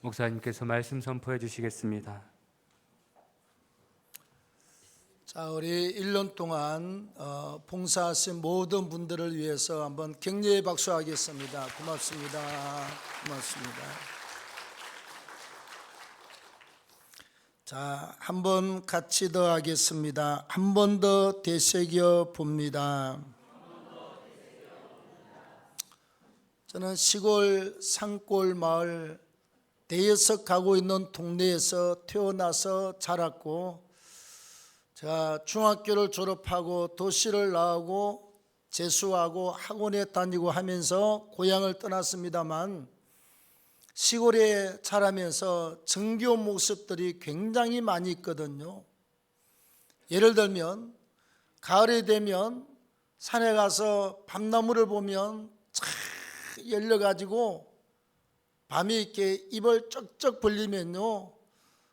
목사님께서 말씀 선포해 주시겠습니다. 자, 우리 1년 동안 봉사하신 모든 분들을 위해서 한번 격려의 박수하겠습니다. 고맙습니다. 고맙습니다. 자, 한 번 같이 더 하겠습니다. 한 번 더 되새겨 봅니다. 저는 시골 산골 마을 대여섯 가고 있는 동네에서 태어나서 자랐고, 제가 중학교를 졸업하고 도시를 나오고 재수하고 학원에 다니고 하면서 고향을 떠났습니다만, 시골에 자라면서 정겨운 모습들이 굉장히 많이 있거든요. 예를 들면 가을이 되면 산에 가서 밤나무를 보면 쫙 열려가지고 밤에 이렇게 입을 쩍쩍 벌리면요,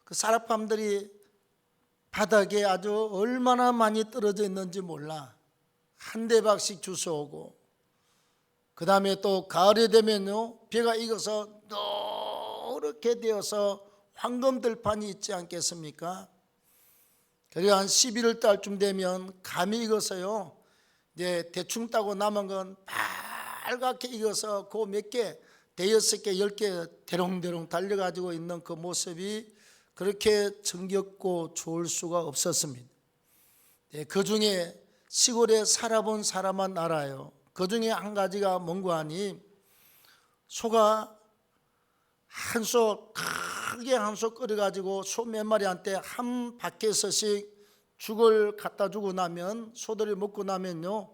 그 사람들이 바닥에 아주 얼마나 많이 떨어져 있는지 몰라 한 대박씩 주워오고, 그 다음에 또 가을이 되면요, 비가 익어서 노랗게 되어서 황금들판이 있지 않겠습니까? 그리고 한 11월 달쯤 되면 감이 익어서요, 이제 대충 따고 남은 건 빨갛게 익어서 그 몇 개, 대여섯 개, 10개 대롱대롱 달려가지고 있는 그 모습이 그렇게 정겹고 좋을 수가 없었습니다. 그 중에 시골에 살아본 사람만 알아요. 그 중에 한 가지가 뭔고 하니, 소가 한 소 크게 한 소 끓여가지고 소 몇 마리한테 한 바퀴에서씩 죽을 갖다 주고 나면, 소들이 먹고 나면요,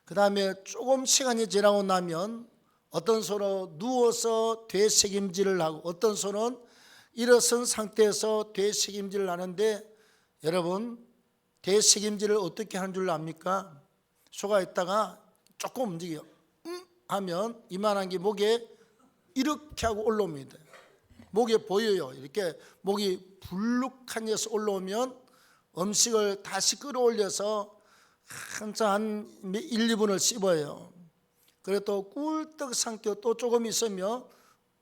그 다음에 조금 시간이 지나고 나면 어떤 소는 누워서 되새김질을 하고, 어떤 소는 일어선 상태에서 되새김질을 하는데, 여러분 되새김질을 어떻게 하는 줄 압니까? 소가 있다가 조금 움직여 하면 이만한 게 목에 이렇게 하고 올라옵니다. 목에 보여요. 이렇게 목이 불룩한 데서 올라오면 음식을 다시 끌어올려서 한참 한 1, 2분을 씹어요. 그리고 또 꿀떡 삼켜 또 조금 있으면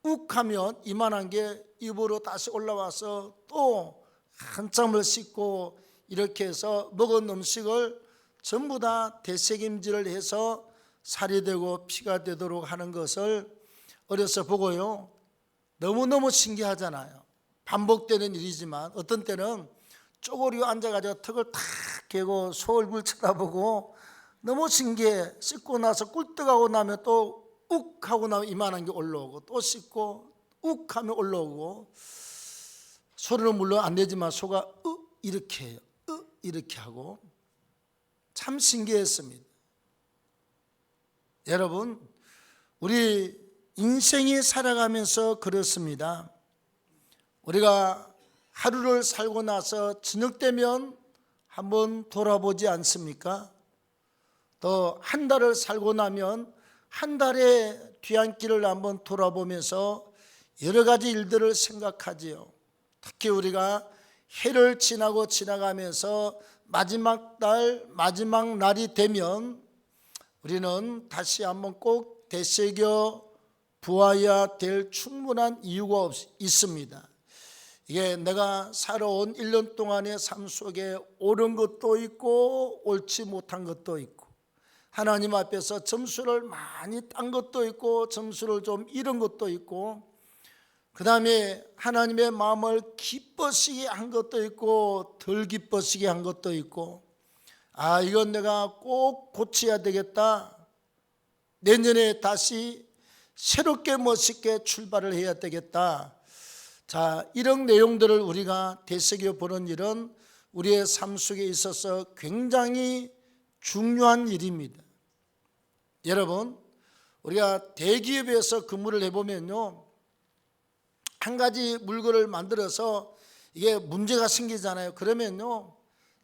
욱 하면 이만한 게 입으로 다시 올라와서 또 한참을 씻고, 이렇게 해서 먹은 음식을 전부 다 되새김질을 해서 살이 되고 피가 되도록 하는 것을 어려서 보고요, 너무너무 신기하잖아요. 반복되는 일이지만 어떤 때는 쪼그리고 앉아가지고 턱을 탁 개고 소 얼굴 쳐다보고 너무 신기해. 씻고 나서 꿀떡하고 나면 또 욱 하고 나면 이만한 게 올라오고, 또 씻고 욱 하면 올라오고, 소리는 물론 안 내지만 소가 이렇게 해요. 이렇게 하고, 참 신기했습니다. 여러분, 우리 인생이 살아가면서 그렇습니다. 우리가 하루를 살고 나서 저녁 되면 한번 돌아보지 않습니까? 또 한 달을 살고 나면 한 달의 뒤안길을 한번 돌아보면서 여러 가지 일들을 생각하지요. 특히 우리가 해를 지나고 지나가면서 마지막 달, 마지막 날이 되면 우리는 다시 한번 꼭 되새겨 보아야 될 충분한 이유가 있습니다. 이게 내가 살아온 1년 동안의 삶 속에 옳은 것도 있고 옳지 못한 것도 있고, 하나님 앞에서 점수를 많이 딴 것도 있고 점수를 좀 잃은 것도 있고, 그 다음에 하나님의 마음을 기뻐시게 한 것도 있고 덜 기뻐시게 한 것도 있고, 이건 내가 꼭 고쳐야 되겠다, 내년에 다시 새롭게 멋있게 출발을 해야 되겠다. 자, 이런 내용들을 우리가 되새겨 보는 일은 우리의 삶 속에 있어서 굉장히 중요한 일입니다. 여러분, 우리가 대기업에서 근무를 해보면요, 한 가지 물건을 만들어서 이게 문제가 생기잖아요. 그러면요,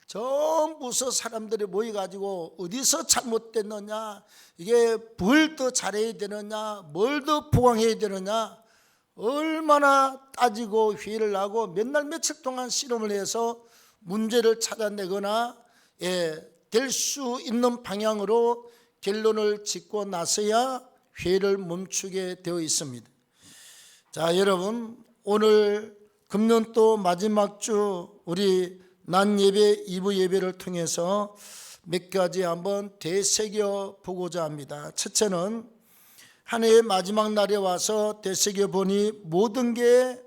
전부 사람들이 모여가지고 어디서 잘못됐느냐, 이게 뭘 더 잘해야 되느냐, 뭘 더 보강해야 되느냐, 얼마나 따지고 회의를 하고 몇 날 며칠 동안 실험을 해서 문제를 찾아내거나 될 수 있는 방향으로 결론을 짓고 나서야 회의를 멈추게 되어 있습니다. 자, 여러분, 오늘 금년도 마지막 주 우리 낮 예배, 2부 예배를 통해서 몇 가지 한번 되새겨 보고자 합니다. 첫째는 한 해의 마지막 날에 와서 되새겨 보니 모든 게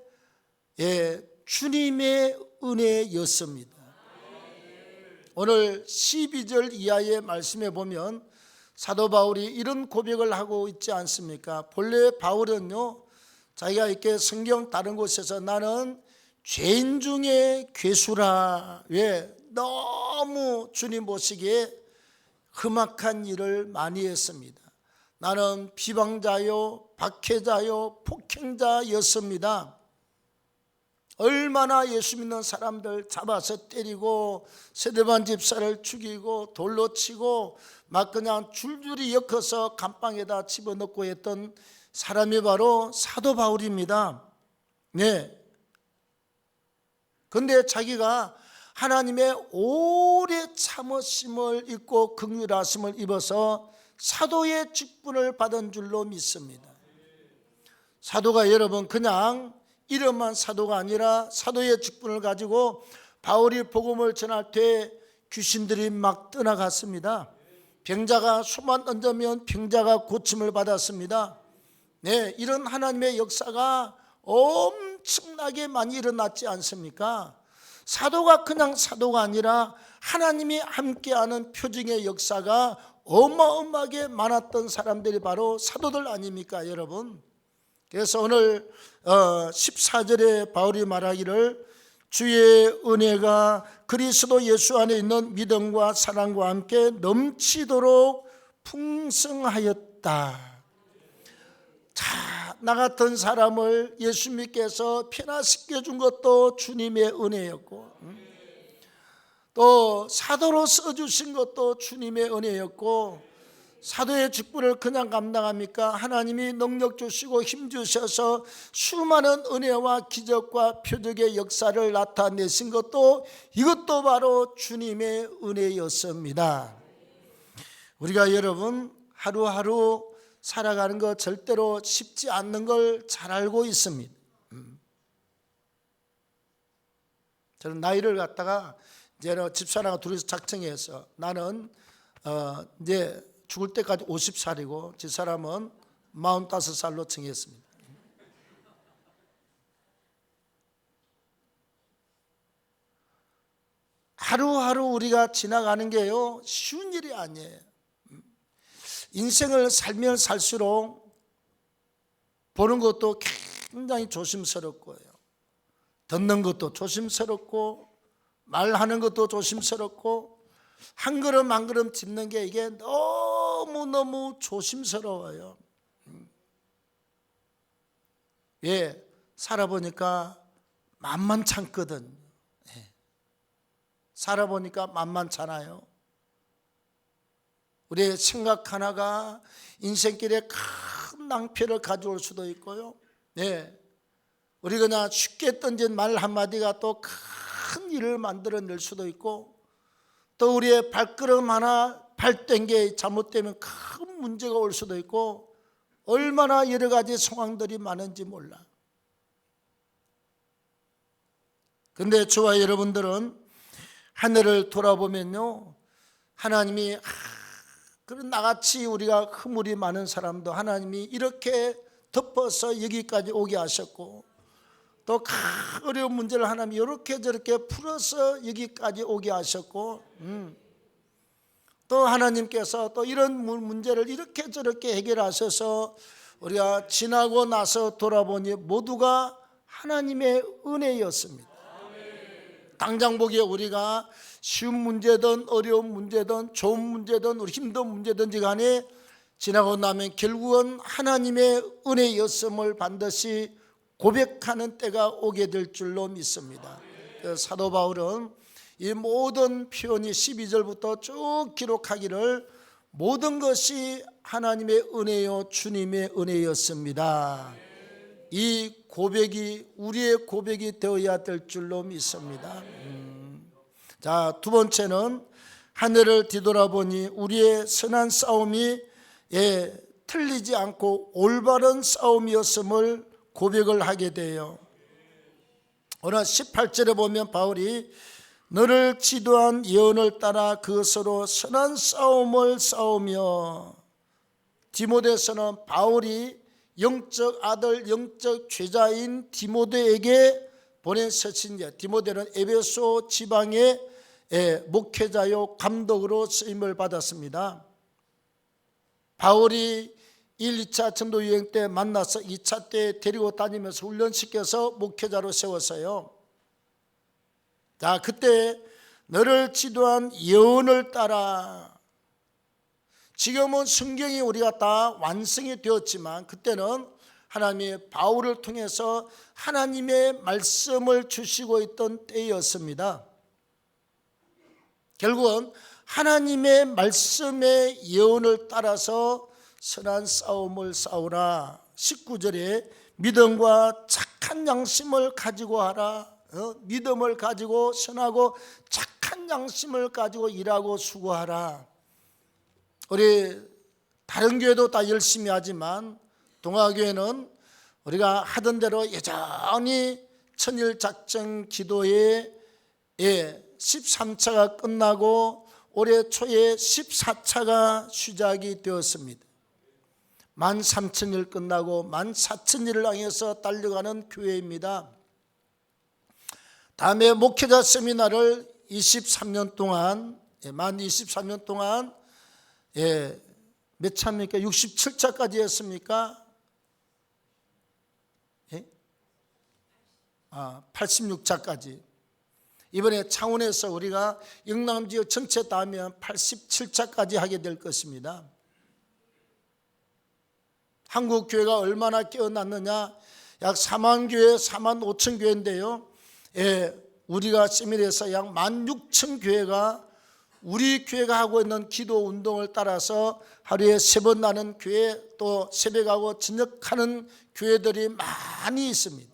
주님의 은혜였습니다. 오늘 12절 이하의 말씀에 보면 사도 바울이 이런 고백을 하고 있지 않습니까? 본래 바울은요, 자기가 이렇게 성경 다른 곳에서 나는 죄인 중에 괴수라, 왜? 너무 주님 보시기에 험악한 일을 많이 했습니다. 나는 비방자요, 박해자요, 폭행자였습니다. 얼마나 예수 믿는 사람들 잡아서 때리고 세대반 집사를 죽이고 돌로 치고 막 그냥 줄줄이 엮어서 감방에다 집어넣고 했던 사람이 바로 사도 바울입니다. 네. 근데 자기가 하나님의 오래 참으심을 입고 긍휼하심을 입어서 사도의 직분을 받은 줄로 믿습니다. 사도가 여러분 그냥 이름만 사도가 아니라 사도의 직분을 가지고 바울이 복음을 전할 때 귀신들이 막 떠나갔습니다. 병자가 손만 얹으면 병자가 고침을 받았습니다. 네, 이런 하나님의 역사가 엄청나게 많이 일어났지 않습니까? 사도가 그냥 사도가 아니라 하나님이 함께하는 표징의 역사가 어마어마하게 많았던 사람들이 바로 사도들 아닙니까, 여러분? 그래서 오늘 14절에 바울이 말하기를 주의 은혜가 그리스도 예수 안에 있는 믿음과 사랑과 함께 넘치도록 풍성하였다. 자, 나 같은 사람을 예수 믿게 해서 변화시켜준 것도 주님의 은혜였고, 또 사도로 써주신 것도 주님의 은혜였고, 사도의 직분을 그냥 감당합니까? 하나님이 능력 주시고 힘 주셔서 수많은 은혜와 기적과 표적의 역사를 나타내신 것도 이것도 바로 주님의 은혜였습니다. 우리가 여러분 하루하루 살아가는 것 절대로 쉽지 않는 걸 잘 알고 있습니다. 저는 나이를 갖다가 이제 집사람과 둘이서 작정해서 나는 이제 죽을 때까지 50살이고 집사람은 45살로 정했습니다. 하루하루 우리가 지나가는 게요 쉬운 일이 아니에요. 인생을 살면 살수록 보는 것도 굉장히 조심스럽고요, 듣는 것도 조심스럽고 말하는 것도 조심스럽고 한 걸음 한 걸음 짚는 게 이게 너무너무 조심스러워요. 예, 살아보니까 만만찮거든요. 살아보니까 만만찮아요. 우리의 생각 하나가 인생길에 큰 낭패를 가져올 수도 있고요. 네, 우리 그냥 쉽게 던진 말 한마디가 또 큰 일을 만들어낼 수도 있고, 또 우리의 발걸음 하나 발된 게 잘못되면 큰 문제가 올 수도 있고, 얼마나 여러 가지 상황들이 많은지 몰라. 그런데 저와 여러분들은 하늘을 돌아보면요, 하나님이 그런 나같이 우리가 허물이 많은 사람도 하나님이 이렇게 덮어서 여기까지 오게 하셨고, 또 어려운 문제를 하나님이 이렇게 저렇게 풀어서 여기까지 오게 하셨고, 또 하나님께서 또 이런 문제를 이렇게 저렇게 해결하셔서 우리가 지나고 나서 돌아보니 모두가 하나님의 은혜였습니다. 당장 보기에 우리가 쉬운 문제든 어려운 문제든 좋은 문제든 우리 힘든 문제든지 간에 지나고 나면 결국은 하나님의 은혜였음을 반드시 고백하는 때가 오게 될 줄로 믿습니다. 사도 바울은 이 모든 표현이 12절부터 쭉 기록하기를 모든 것이 하나님의 은혜요 주님의 은혜였습니다. 이 고백이 우리의 고백이 되어야 될 줄로 믿습니다. 자, 두 번째는 하늘을 뒤돌아보니 우리의 선한 싸움이 틀리지 않고 올바른 싸움이었음을 고백을 하게 돼요. 오늘 18절에 보면 바울이 너를 지도한 예언을 따라 그것으로 선한 싸움을 싸우며, 디모데서는 바울이 영적 아들, 영적 제자인 디모데에게 보낸 서신이야. 디모데는 에베소 지방의 목회자요 감독으로 쓰임을 받았습니다. 바울이 1, 2차 전도 여행 때 만나서 2차 때 데리고 다니면서 훈련시켜서 목회자로 세웠어요. 자, 그때 너를 지도한 예언을 따라, 지금은 성경이 우리가 다 완성이 되었지만 그때는 하나님이 바울을 통해서 하나님의 말씀을 주시고 있던 때였습니다. 결국은 하나님의 말씀의 예언을 따라서 선한 싸움을 싸우라. 19절에 믿음과 착한 양심을 가지고 하라. 믿음을 가지고 선하고 착한 양심을 가지고 일하고 수고하라. 우리 다른 교회도 다 열심히 하지만 동아교회는 우리가 하던 대로 여전히 천일작전 기도회 13차가 끝나고 올해 초에 14차가 시작이 되었습니다. 13,000일 끝나고 14,000일을 향해서 달려가는 교회입니다. 다음에 목회자 세미나를 23년 동안, 만 23년 동안 몇 차입니까? 67차까지 했습니까? 86차까지. 이번에 창원에서 우리가 영남지역 전체 다 하면 87차까지 하게 될 것입니다. 한국 교회가 얼마나 깨어났느냐? 약 4만 교회, 4만 5천 교회인데요. 우리가 세미나에서 약 16,000교회가 우리 교회가 하고 있는 기도 운동을 따라서 하루에 3번 나는 교회, 또 새벽하고 저녁하는 교회들이 많이 있습니다.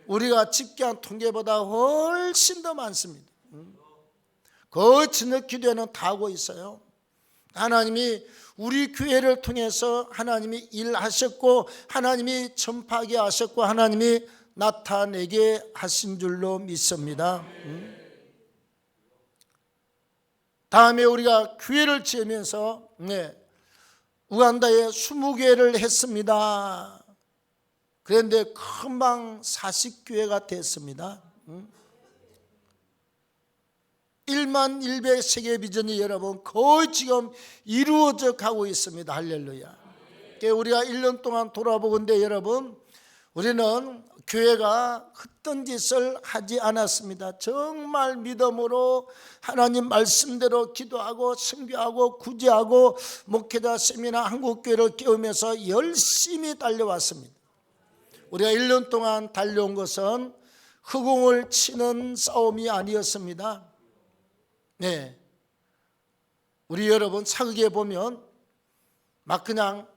우리가 집계한 통계보다 훨씬 더 많습니다. 그 저녁 기도회는 다 하고 있어요. 하나님이 우리 교회를 통해서 하나님이 일하셨고, 하나님이 전파하게 하셨고, 하나님이 나타내게 하신 줄로 믿습니다. 다음에 우리가 교회를 지으면서 우간다에 20교회를 했습니다. 그런데 금방 40교회가 됐습니다. 1만 100세계 비전이 여러분 거의 지금 이루어져 가고 있습니다. 할렐루야. 우리가 1년 동안 돌아보건대 여러분, 우리는 교회가 헛된 짓을 하지 않았습니다. 정말 믿음으로 하나님 말씀대로 기도하고 선교하고 구제하고 목회자 세미나 한국교회를 깨우면서 열심히 달려왔습니다. 우리가 1년 동안 달려온 것은 허공을 치는 싸움이 아니었습니다. 우리 여러분 사극에 보면 막 그냥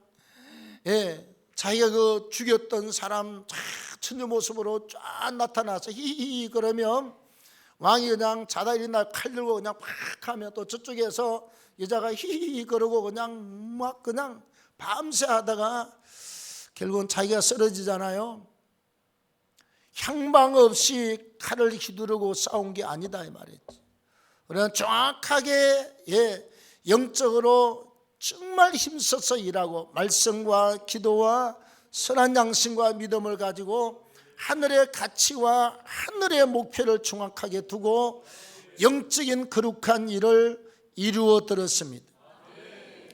자기가 그 죽였던 사람 천녀 모습으로 쫙 나타나서 히히히 그러면 왕이 그냥 자다 일어나 칼 들고 그냥 팍 하면 또 저쪽에서 여자가 히히히 그러고 그냥 막 그냥 밤새 하다가 결국은 자기가 쓰러지잖아요. 향방 없이 칼을 휘두르고 싸운 게 아니다 이 말이지. 우리는 정확하게 영적으로 정말 힘써서 일하고 말씀과 기도와 선한 양심과 믿음을 가지고 하늘의 가치와 하늘의 목표를 정확하게 두고 영적인 거룩한 일을 이루어 들었습니다.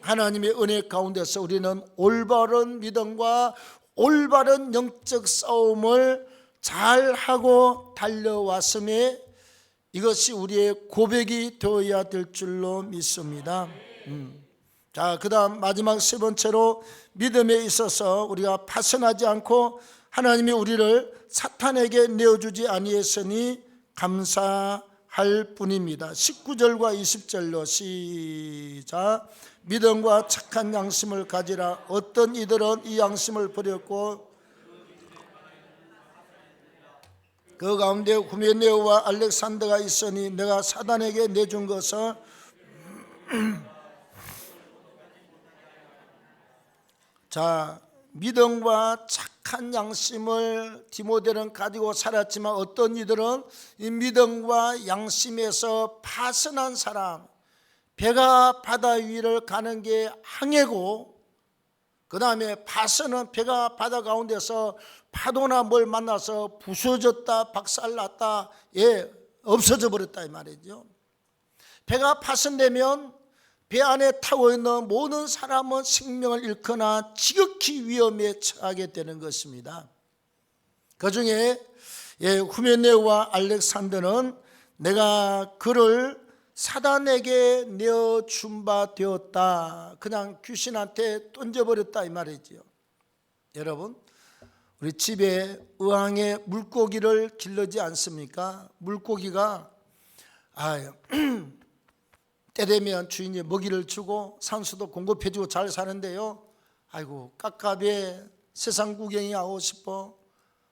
하나님의 은혜 가운데서 우리는 올바른 믿음과 올바른 영적 싸움을 잘하고 달려왔음에 이것이 우리의 고백이 되어야 될 줄로 믿습니다. 자, 그 다음 마지막 세 번째로 믿음에 있어서 우리가 파선하지 않고 하나님이 우리를 사탄에게 내어주지 아니했으니 감사할 뿐입니다. 19절과 20절로 시작. 믿음과 착한 양심을 가지라. 어떤 이들은 이 양심을 버렸고 그 가운데 후메네오와 알렉산더가 있으니 내가 사단에게 내준 것은 자, 믿음과 착한 착한 양심을 디모데는 가지고 살았지만 어떤 이들은 이 믿음과 양심에서 파선한 사람, 배가 바다 위를 가는 게 항해고, 그 다음에 파선은 배가 바다 가운데서 파도나 뭘 만나서 부서졌다, 박살났다, 없어져 버렸다 이 말이죠. 배가 파손되면 배 안에 타고 있는 모든 사람은 생명을 잃거나 지극히 위험에 처하게 되는 것입니다. 그 중에 후메네오와 알렉산더는 내가 그를 사단에게 내어준 바 되었다, 그냥 귀신한테 던져버렸다 이 말이지요. 여러분, 우리 집에 의왕에 물고기를 길르지 않습니까? 물고기가 때 되면 주인이 먹이를 주고 산수도 공급해주고 잘 사는데요, 아이고 깝깝해, 세상 구경이 하고 싶어.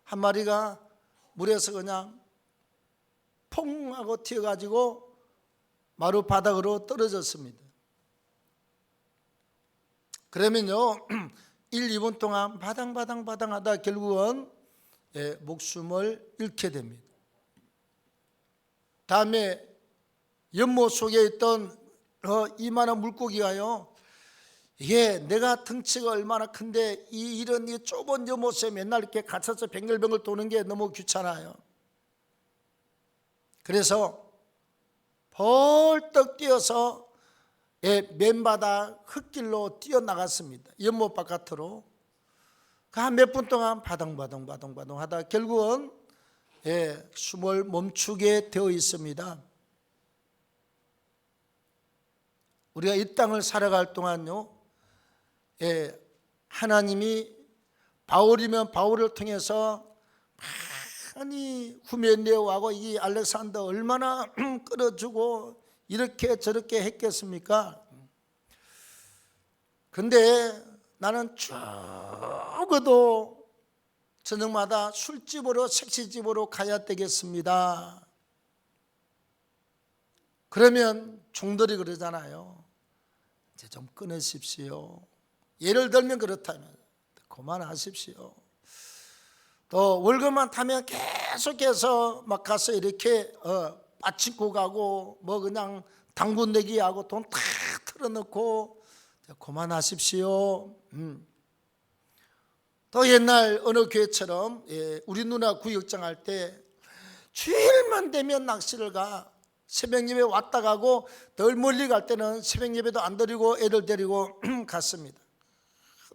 한 마리가 물에서 그냥 퐁 하고 튀어가지고 마루 바닥으로 떨어졌습니다. 그러면요 1, 2분 동안 바당바당 하다 결국은 목숨을 잃게 됩니다. 다음에 연못 속에 있던 이만한 물고기가요, 이게 내가 덩치가 얼마나 큰데 이런 이 좁은 연못에 맨날 이렇게 갇혀서 뱅글뱅글 도는 게 너무 귀찮아요. 그래서 벌떡 뛰어서 맨바닥 흙길로 뛰어나갔습니다. 연못 바깥으로. 한 몇 분 동안 바덩바덩 하다 결국은 숨을 멈추게 되어 있습니다. 우리가 이 땅을 살아갈 동안요, 하나님이 바울이면 바울을 통해서 많이 후메네오하고 이 알렉산더 얼마나 끌어주고 이렇게 저렇게 했겠습니까? 근데 나는 적어도 저녁마다 술집으로 색시집으로 가야 되겠습니다. 그러면 종들이 그러잖아요, 이제 좀 끊으십시오. 예를 들면 그렇다면 그만하십시오. 또 월급만 타면 계속해서 막 가서 이렇게 빠친코 가고 뭐 그냥 당군 내기하고 돈 다 털어넣고 그만하십시오. 또 옛날 어느 교회처럼 우리 누나 구역장 할 때 주일만 되면 낚시를 가. 새벽 예배 왔다 가고 덜 멀리 갈 때는 새벽 예배도 안 드리고 애들 데리고 갔습니다.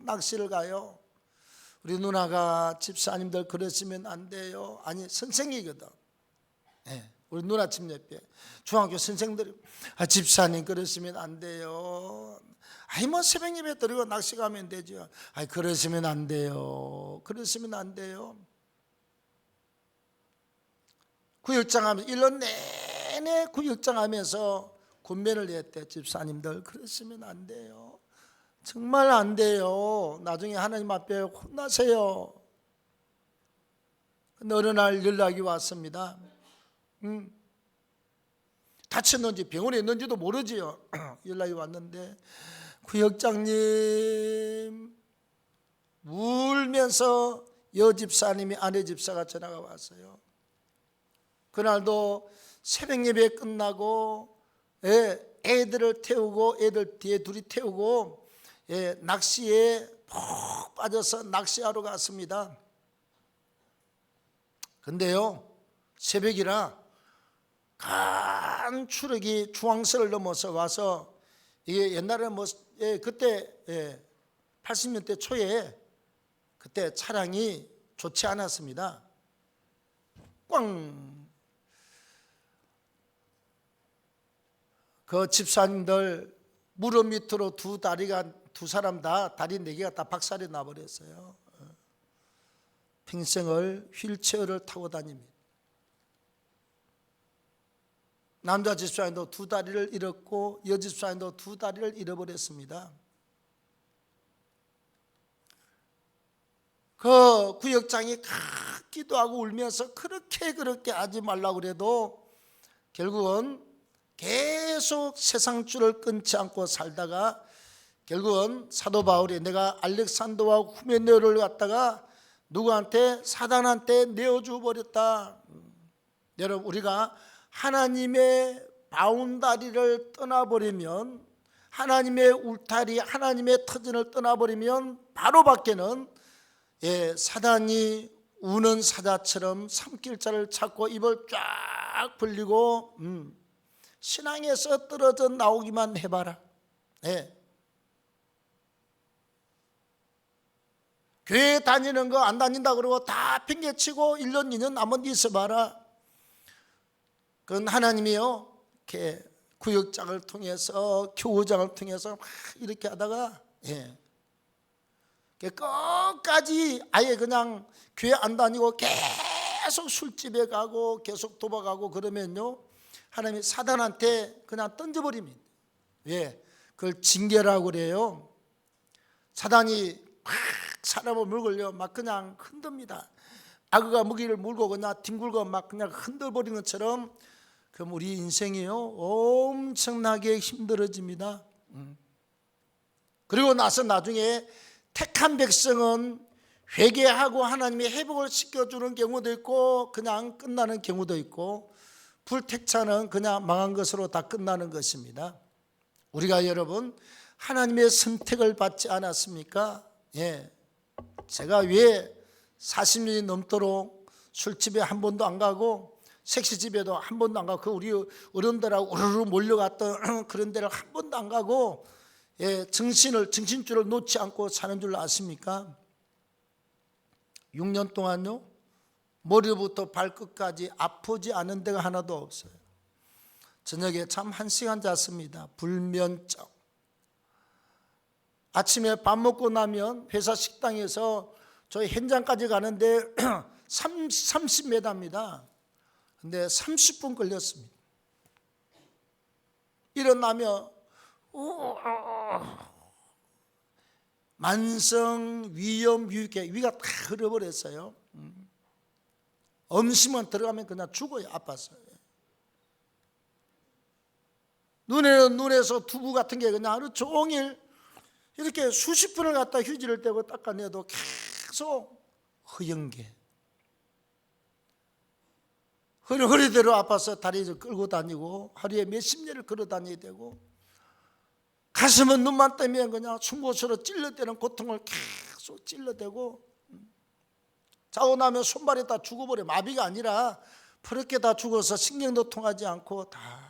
낚시를 가요. 우리 누나가 집사님들 그러시면 안 돼요. 아니 선생이거든. 우리 누나 집 옆에 중학교 선생들이 집사님 그러시면 안 돼요. 아니 뭐 새벽 예배 드리고 낚시 가면 되죠. 아니 그러시면 안 돼요. 그러시면 안 돼요. 구역장 하면서 1년 내내 구역장 하면서 군면을 했대. 집사님들 그러시면 안 돼요. 정말 안 돼요. 나중에 하나님 앞에 혼나세요. 근데 어느 날 연락이 왔습니다. 다쳤는지 병원에 있는지도 모르지요. 연락이 왔는데 구역장님, 울면서 여집사님이 아내 집사가 전화가 왔어요. 그날도 새벽 예배 끝나고 애들을 태우고 애들 뒤에 둘이 태우고 낚시에 푹 빠져서 낚시하러 갔습니다. 근데요 새벽이라 간 추력이 중앙선을 넘어서 와서 이게 옛날에 뭐 그때 80년대 초에 그때 차량이 좋지 않았습니다. 꽝! 그 집사님들 무릎 밑으로 두 사람 다 다리 4개가 다 박살이 나버렸어요. 평생을 휠체어를 타고 다닙니다. 남자 집사님도 2다리를 잃었고 여집사님도 2다리를 잃어버렸습니다. 그 구역장이 기도하고 울면서 그렇게 하지 말라고 그래도 결국은 계속 세상줄을 끊지 않고 살다가 결국은 사도 바울이 내가 알렉산더와 후메네오를 갖다가 누구한테? 사단한테 내어줘 버렸다. 여러분, 우리가 하나님의 바운다리를 떠나버리면, 하나님의 울타리, 하나님의 터전을 떠나버리면 바로 밖에는 사단이 우는 사자처럼 삼킬자를 찾고 입을 쫙 벌리고 신앙에서 떨어져 나오기만 해봐라. 교회 다니는 거 안 다닌다 그러고 다 핑계치고 1년 2년 한번 있어봐라. 그건 하나님이요, 이렇게 구역장을 통해서, 교우장을 통해서 막 이렇게 하다가 끝까지 아예 그냥 교회 안 다니고 계속 술집에 가고 계속 도박하고 그러면요, 하나님이 사단한테 그냥 던져버립니다. 그걸 징계라고 그래요. 사단이 막 사람을 물걸요, 막 그냥 흔듭니다. 악어가 먹이를 물고 그냥 뒹굴고 막 그냥 흔들버린 것처럼, 그럼 우리 인생이요 엄청나게 힘들어집니다. 그리고 나서 나중에 택한 백성은 회개하고 하나님이 회복을 시켜주는 경우도 있고 그냥 끝나는 경우도 있고, 불택자는 그냥 망한 것으로 다 끝나는 것입니다. 우리가 여러분 하나님의 선택을 받지 않았습니까? 제가 왜 40년이 넘도록 술집에 한 번도 안 가고 섹시집에도 한 번도 안 가고 우리 어른들하고 우르르 몰려갔던 그런 데를 한 번도 안 가고 정신줄을 놓지 않고 사는 줄 아십니까? 6년 동안요 머리부터 발끝까지 아프지 않은 데가 하나도 없어요. 저녁에 참 1시간 잤습니다. 불면증. 아침에 밥 먹고 나면 회사 식당에서 저희 현장까지 가는데 30m입니다. 근데 30분 걸렸습니다. 일어나면 만성 위염 유익에 위가 다 흐려버렸어요. 음식만 들어가면 그냥 죽어요. 아파서. 눈에서 두부 같은 게 그냥 하루 종일 이렇게 수십 분을 갖다 휴지를 떼고 닦아내도 계속 허연계. 허리대로 아파서 다리를 끌고 다니고 하루에 몇십 년을 걸어 다녀야 되고, 가슴은 눈만 뜨면 그냥 숨고서로 찔러대는 고통을 계속 찔러대고, 자고 나면 손발이 다 죽어버려. 마비가 아니라 퍼렇게 다 죽어서 신경도 통하지 않고 다.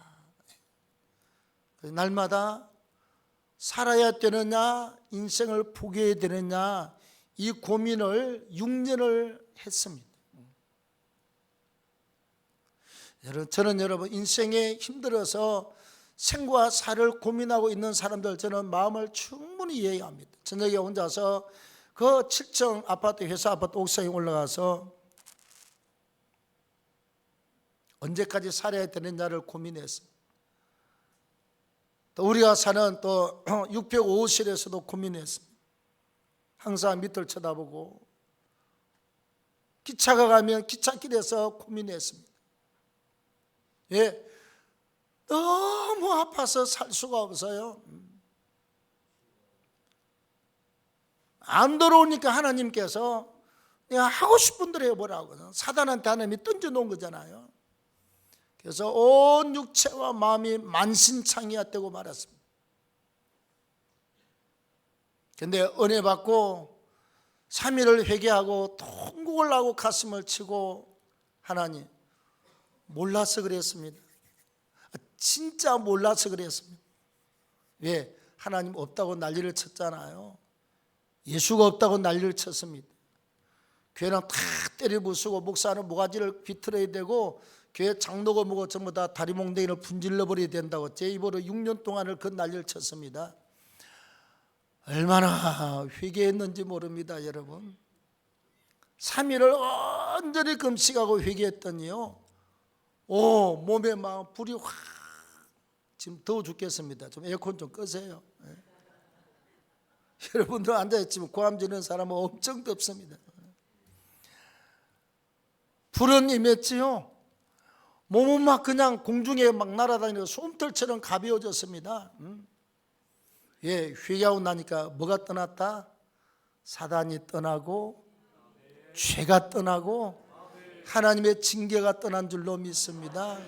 날마다 살아야 되느냐 인생을 포기해야 되느냐 이 고민을 6년을 했습니다. 저는 여러분 인생에 힘들어서 생과 사를 고민하고 있는 사람들, 저는 마음을 충분히 이해합니다. 저녁에 혼자서 그 7층 아파트, 회사 아파트 옥상에 올라가서 언제까지 살아야 되느냐를 고민했습니다. 또 우리가 사는 또 605호실에서도 고민했습니다. 항상 밑을 쳐다보고, 기차가 가면 기찻길에서 고민했습니다. 너무 아파서 살 수가 없어요. 안 들어오니까 하나님께서 내가 하고 싶은 대로 해보라고 사단한테 하나님이 던져놓은 거잖아요. 그래서 온 육체와 마음이 만신창이었다고 말했습니다. 그런데 은혜 받고 3일을 회개하고 통곡을 하고 가슴을 치고, 하나님 몰라서 그랬습니다. 진짜 몰라서 그랬습니다. 왜? 하나님 없다고 난리를 쳤잖아요. 예수가 없다고 난리를 쳤습니다. 교회는 다 때려 부수고 목사는 모가지를 비틀어야 되고 교회 장로가 뭐고 전부 다 다리 몽댕이를 분질러 버려야 된다고 제 입으로 6년 동안을 그 난리를 쳤습니다. 얼마나 회개했는지 모릅니다, 여러분. 3일을 온전히 금식하고 회개했더니요, 몸에 막 불이 확, 지금 더워 죽겠습니다. 좀 에어컨 좀 끄세요. 여러분들 앉아있지만 고함 지르는 사람은 엄청 덥습니다. 불은 임했지요. 몸은 막 그냥 공중에 막 날아다니고 솜털처럼 가벼워졌습니다. 회개하고 나니까 뭐가 떠났다? 사단이 떠나고 죄가 떠나고 하나님의 징계가 떠난 줄로 믿습니다.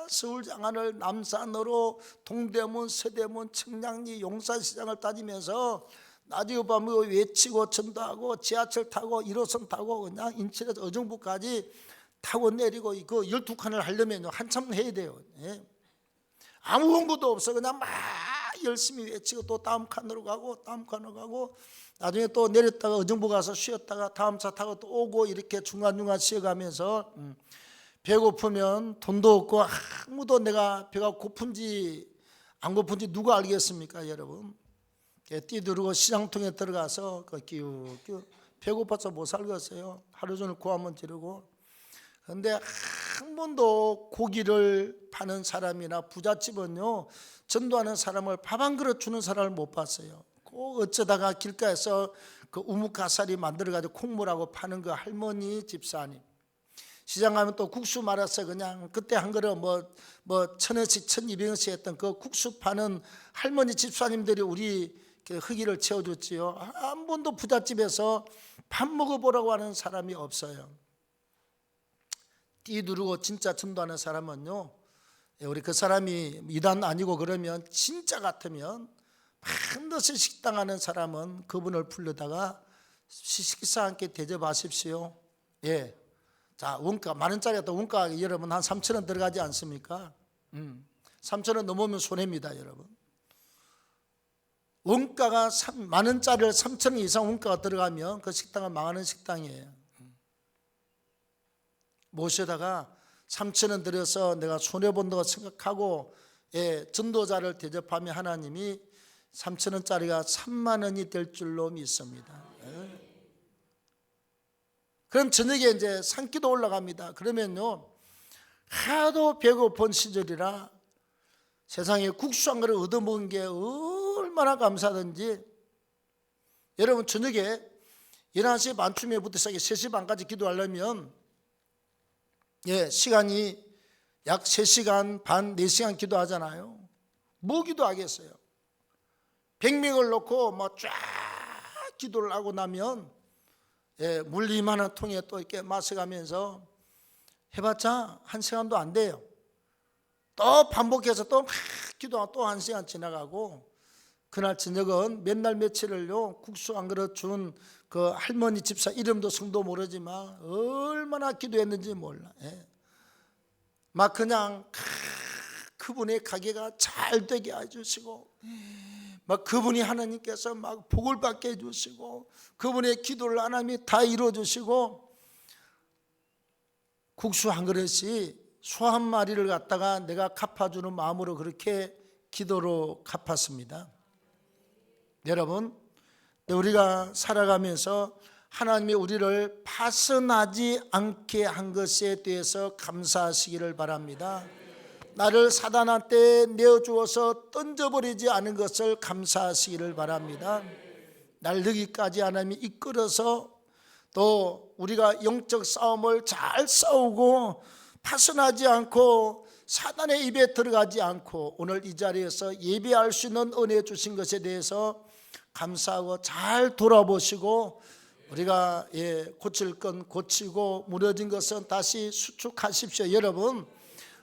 서울 장안을 남산으로 동대문, 서대문, 청량리, 용산시장을 다니면서 낮에 밤에 외치고 전도하고 지하철 타고 1호선 타고 그냥 인천에서 어정부까지 타고 내리고 그 12칸을 하려면 한참 해야 돼요. 아무 공부도 없어. 그냥 막 열심히 외치고 또 다음 칸으로 가고 다음 칸으로 가고 나중에 또 내렸다가 어정부 가서 쉬었다가 다음 차 타고 또 오고 이렇게 중간중간 쉬어가면서 배고프면 돈도 없고 아무도 내가 배가 고픈지 안 고픈지 누가 알겠습니까 여러분. 뛰두르고 시장통에 들어가서 끼우 배고파서 못 살겠어요. 하루 종일 고함만 지르고. 그런데 한 번도 고기를 파는 사람이나 부잣집은요 전도하는 사람을 밥 한 그릇 주는 사람을 못 봤어요. 꼭 어쩌다가 길가에서 그 우뭇가사리 만들어가지고 콩물하고 파는 그 할머니 집사님, 시장 가면 또 국수 말아서 그냥 그때 한 그릇 뭐 1,000원씩 1,200원씩 했던 그 국수 파는 할머니 집사님들이 우리 허기를 채워줬지요. 한 번도 부잣집에서 밥 먹어보라고 하는 사람이 없어요. 뛰두르고 진짜 전도하는 사람은요, 우리 그 사람이 이단 아니고 그러면 진짜 같으면 반드시 식당하는 사람은 그분을 불러다가 식사 함께 대접하십시오. 예. 자, 원가 만원짜리였다. 원가 여러분 한 3,000원 들어가지 않습니까? 3,000원 넘으면 손해입니다, 여러분. 원가가 만원짜리를 3,000원 이상 원가가 들어가면 그 식당은 망하는 식당이에요. 모셔다가 3,000원 들여서 내가 손해본다고 생각하고 전도자를 대접하며 하나님이 3,000원짜리가 3만 원이 될 줄로 믿습니다. 그럼 저녁에 이제 산기도 올라갑니다. 그러면요 하도 배고픈 시절이라 세상에 국수 한 그릇 얻어먹은 게 얼마나 감사하든지 여러분 저녁에 11시 반쯤에부터 시작해 3시 반까지 기도하려면 시간이 약 3시간 반, 4시간 기도하잖아요. 뭐 기도하겠어요? 100명을 놓고 뭐 쫙 기도를 하고 나면 물 이만한 통에 또 이렇게 마셔가면서 해봤자 1시간도 안 돼요. 또 반복해서 또 막 기도하고 또 1시간 지나가고 그날 저녁은 몇 날 며칠을요 국수 한 그릇 준 그 할머니 집사 이름도 성도 모르지만 얼마나 기도했는지 몰라. 막 그냥 그분의 가게가 잘 되게 해주시고 막 그분이 하나님께서 막 복을 받게 해주시고 그분의 기도를 하나님이 다 이루어주시고 국수 한 그릇이 소 한 마리를 갖다가 내가 갚아주는 마음으로 그렇게 기도로 갚았습니다. 여러분 우리가 살아가면서 하나님이 우리를 파선하지 않게 한 것에 대해서 감사하시기를 바랍니다. 나를 사단한테 내어주어서 던져버리지 않은 것을 감사하시기를 바랍니다. 날 여기까지 하나님이 이끌어서 또 우리가 영적 싸움을 잘 싸우고 파선하지 않고 사단의 입에 들어가지 않고 오늘 이 자리에서 예배할 수 있는 은혜 주신 것에 대해서 감사하고 잘 돌아보시고 우리가 고칠 건 고치고 무너진 것은 다시 수축하십시오. 여러분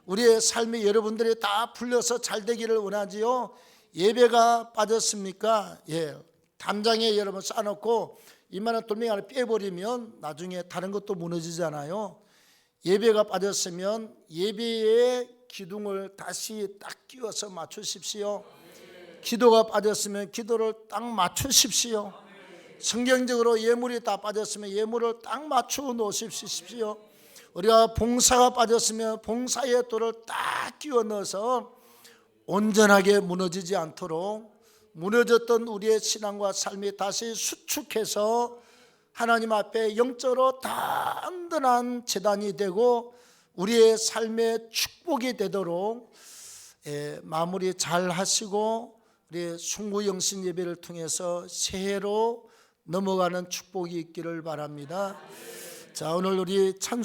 우리의 삶이 여러분들이 다 풀려서 잘 되기를 원하지요. 예배가 빠졌습니까? 담장에 여러분 쌓아놓고 이만한 돌멩이 하나 빼버리면 나중에 다른 것도 무너지잖아요. 예배가 빠졌으면 예배의 기둥을 다시 딱 끼워서 맞추십시오. 기도가 빠졌으면 기도를 딱 맞추십시오. 성경적으로 예물이 다 빠졌으면 예물을 딱 맞추어 놓으십시오. 우리가 봉사가 빠졌으면 봉사의 돌을 딱 끼워 넣어서 온전하게 무너지지 않도록 무너졌던 우리의 신앙과 삶이 다시 수축해서 하나님 앞에 영적으로 단단한 제단이 되고 우리의 삶의 축복이 되도록 마무리 잘 하시고 우리 숭구영신 예배를 통해서 새해로 넘어가는 축복이 있기를 바랍니다. 자, 오늘 우리 찬송